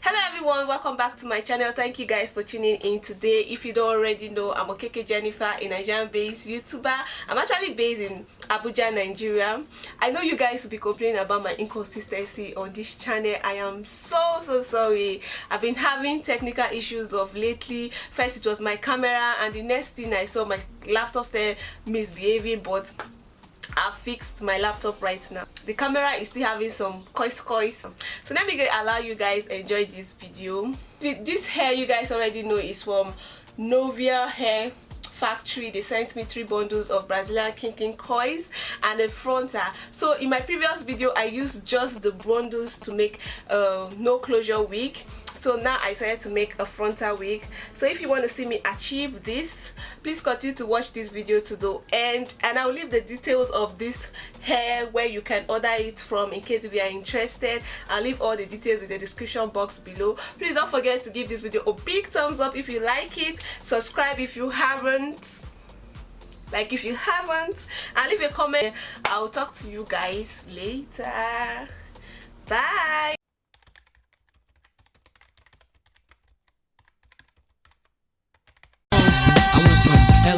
Hello everyone, welcome back to my channel. Thank you guys for tuning in today. If you don't already know, I'm Okeke Jennifer, a Nigerian-based YouTuber. I'm actually based in Abuja, Nigeria. I know you guys will be complaining about my inconsistency on this channel. I am so sorry. I've been having technical issues of lately. First it was my camera, and the next thing I saw my laptop started misbehaving, but I fixed my laptop right now. The camera is still having some cois. So let me allow you guys enjoy this video. This hair, you guys already know, is from Nouveau hair factory. They sent me 3 bundles of Brazilian kinking coils and a frontal. So in my previous video I used just the bundles to make a no closure wig. So now I decided to make a frontal wig. So if you want to see me achieve this, please continue to watch this video to the end, and I'll leave the details of this hair where you can order it from in case you are interested. I'll leave all the details in the description box below. Please don't forget to give this video a big thumbs up if you like it, subscribe if you haven't, and leave a comment. I'll talk to you guys later. Bye.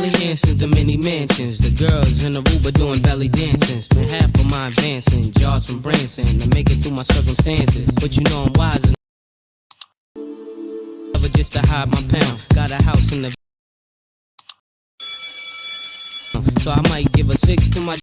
Mansions to many mansions. The girls in Aruba doing belly dancing. Spent half of my advancing jars from Branson to make it through my circumstances. But you know I'm wise enough just to hide my pound. Got a house in the so I might give a 6 to my.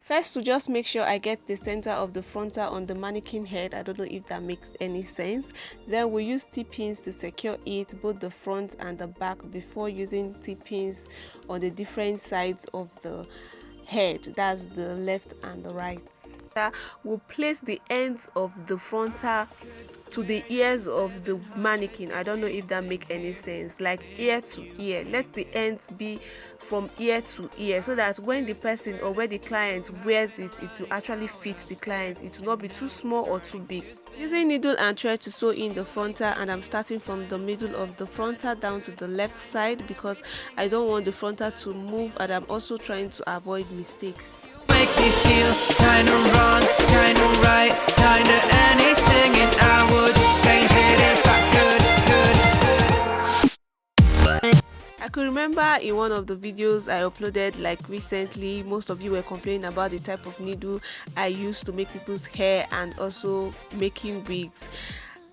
First, to just make sure I get the center of the frontal on the mannequin head. I don't know if that makes any sense. Then we use T-pins to secure it, both the front and the back, before using T-pins on the different sides of the head. That's the left and the right. We'll place the ends of the frontal to the ears of the mannequin. I don't know if that makes any sense, like ear to ear. Let the ends be from ear to ear, so that when the person or when the client wears it, it will actually fit the client. It will not be too small or too big. Using needle and thread to sew in the frontal, and I'm starting from the middle of the frontal down to the left side because I don't want the frontal to move, and I'm also trying to avoid mistakes. Make me feel kinda wrong, kinda right, kinda anything, and I would change it if I could. I could remember in one of the videos I uploaded like recently, most of you were complaining about the type of needle I used to make people's hair and also making wigs.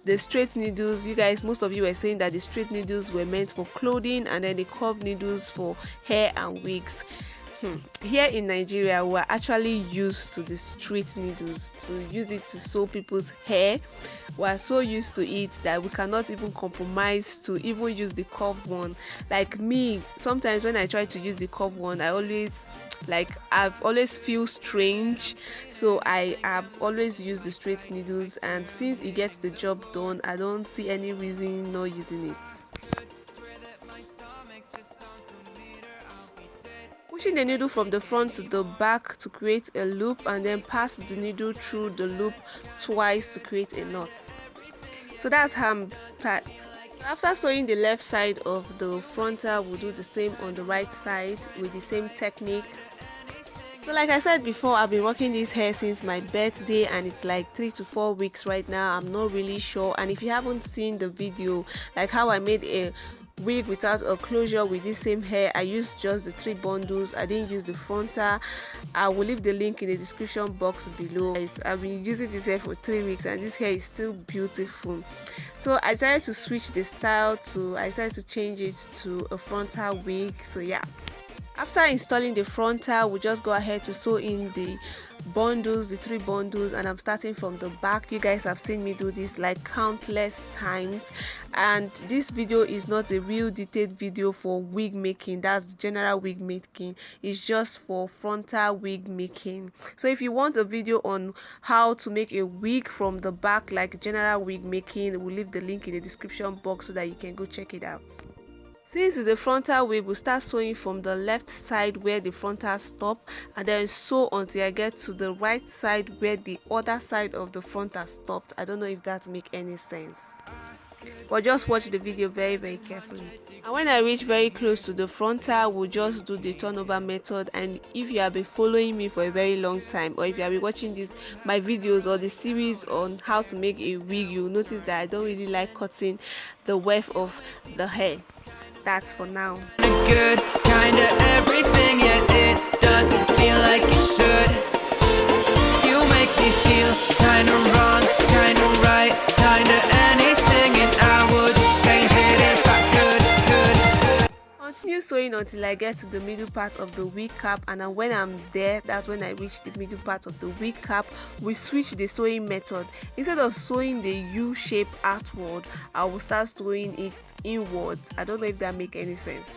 The straight needles, you guys, most of you were saying that the straight needles were meant for clothing and then the curved needles for hair and wigs. Here in Nigeria, we're actually used to the straight needles, to use it to sew people's hair. We're so used to it that we cannot even compromise to even use the curved one. Like me, sometimes when I try to use the curved one, I've always feel strange, so I have always used the straight needles, and since it gets the job done, I don't see any reason not using it. Pushing the needle from the front to the back to create a loop, and then pass the needle through the loop twice to create a knot. So that's how I'm starting. After sewing the left side of the frontal, we'll do the same on the right side with the same technique. So like I said before, I've been rocking this hair since my birthday, and it's like 3 to 4 weeks right now. I'm not really sure, and if you haven't seen the video like how I made a wig without a closure with this same hair, I used just the 3 bundles. I didn't use the frontal. I will leave the link in the description box below. I've been using this hair for 3 weeks and this hair is still beautiful. So I decided to switch the style I decided to change it to a frontal wig. So yeah, after installing the frontal, we just go ahead to sew in the bundles, the 3 bundles, and I'm starting from the back. You guys have seen me do this like countless times, and this video is not a real detailed video for wig making. That's general wig making. It's just for frontal wig making. So if you want a video on how to make a wig from the back, like general wig making, we'll leave the link in the description box so that you can go check it out. Since it's the frontal wig, we'll start sewing from the left side where the frontal stop, and then sew until I get to the right side where the other side of the frontal stopped. I don't know if that makes any sense. but just watch the video very carefully. And when I reach very close to the frontal, we'll just do the turnover method. And if you have been following me for a very long time, or if you have been watching my videos or the series on how to make a wig, you'll notice that I don't really like cutting the weft of the hair. That's for now. Good, kinda everything, yet it doesn't feel like it should. You make me feel kinda wrong, kinda right, kinda anything, and I would change it if I could. Continue sewing until I get to the middle part of the wig cap, and then when I'm there, that's when I reach the middle part of the wig cap. We switch the sewing method. Instead of sewing the U shape outward, I will start sewing it inwards. I don't know if that makes any sense.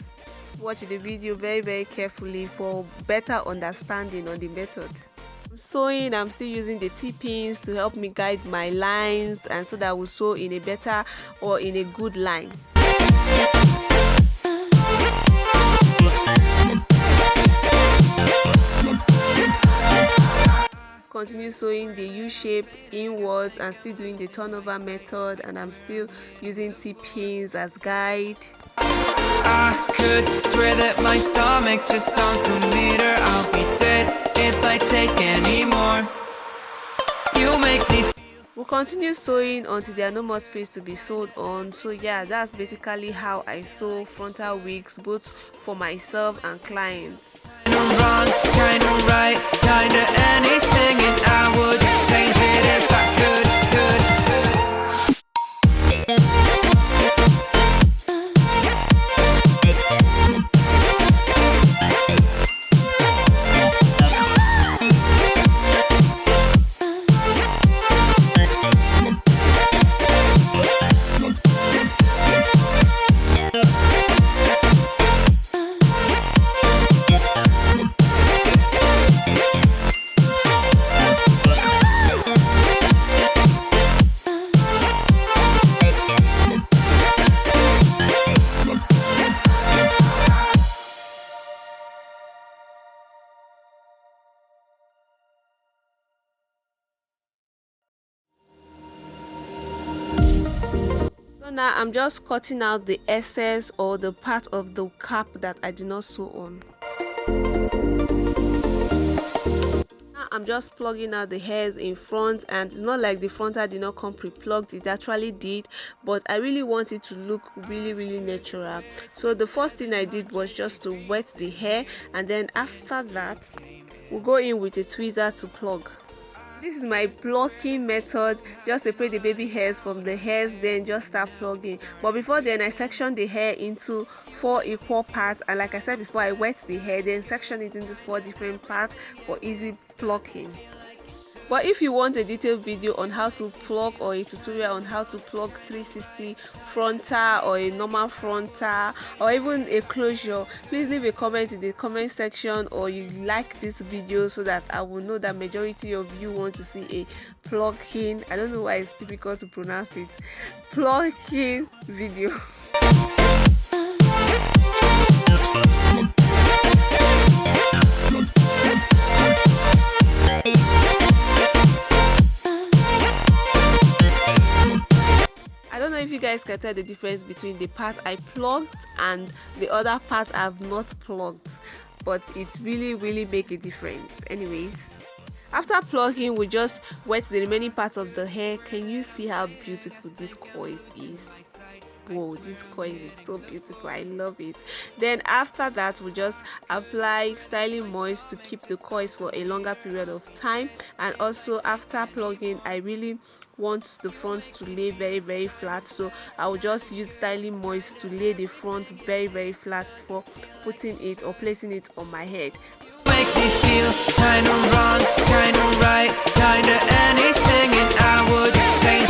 Watch the video very carefully for better understanding on the method. Sewing, I'm still using the T-pins to help me guide my lines, and so that I will sew in a better or in a good line. Continue sewing the U shape inwards and still doing the turnover method, and I'm still using T-pins as guide. I could swear that my stomach just sunk a meter. I'll be dead if I take any more. You make me. We'll continue sewing until there are no more space to be sewed on. So yeah, that's basically how I sew frontal wigs, both for myself and clients. Kinda wrong, kinda right, kinda anything, and I would change it if I could. So now I'm just cutting out the excess or the part of the cap that I did not sew on. Now I'm just plugging out the hairs in front, and it's not like the frontal did not come pre-plugged, it actually did, but I really want it to look really natural. So the first thing I did was just to wet the hair, and then after that we'll go in with a tweezer to plug. This is my plucking method. Just separate the baby hairs from the hairs, then just start plugging. But before then, I section the hair into 4 equal parts, and like I said before, I wet the hair, then section it into 4 different parts for easy plucking. But if you want a detailed video on how to plug, or a tutorial on how to plug 360 frontal or a normal frontal or even a closure, please leave a comment in the comment section, or you like this video, so that I will know that majority of you want to see a plugging, I don't know why it's difficult to pronounce it, plugging video. I don't know if you guys can tell the difference between the part I plugged and the other part I've not plugged, but it really make a difference. Anyways, after plugging, we just wet the remaining part of the hair. Can you see how beautiful this coil is? Whoa, this coil is so beautiful, I love it. Then after that, we just apply styling moist to keep the coils for a longer period of time. And also after plugging, I really want the front to lay very flat, so I will just use styling moist to lay the front very flat before putting it or placing it on my head. Make me feel kinda wrong, kinda right, kinda anything, and I would change